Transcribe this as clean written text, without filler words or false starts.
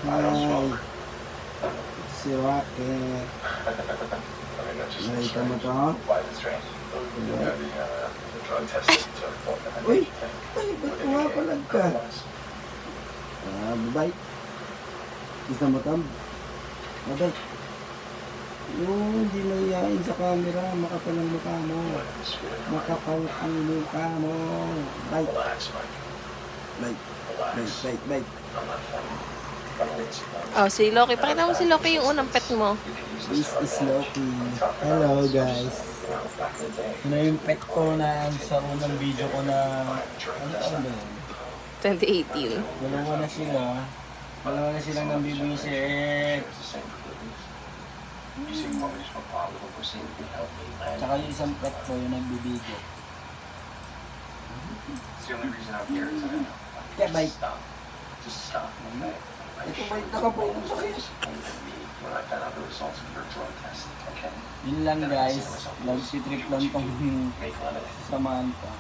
Hi. Si Rocket. Nakita mo to? Uy! Ay, ba't pumapalag ka? Bye-bye. Gusto mo to? Bye-bye. Yung hindi mahihain sa camera, makapal ang mukha mo. Makapal ang mukha mo. Bye. Bye. Bye. Bye. Oh, si Loki. Pakita mo si Loki yung unang pet mo. This is Loki. Hello guys. Ano yung pet ko na sa unang video ko na ano taon ba yun? 2018. Dalawa na silang nambibisit. Tsaka yung isang pet ko yung nagbibideo. Kaya bite. Ito bite na ka po yung sakit. Yun lang guys. Nag-trip lang tong sasamahan ko.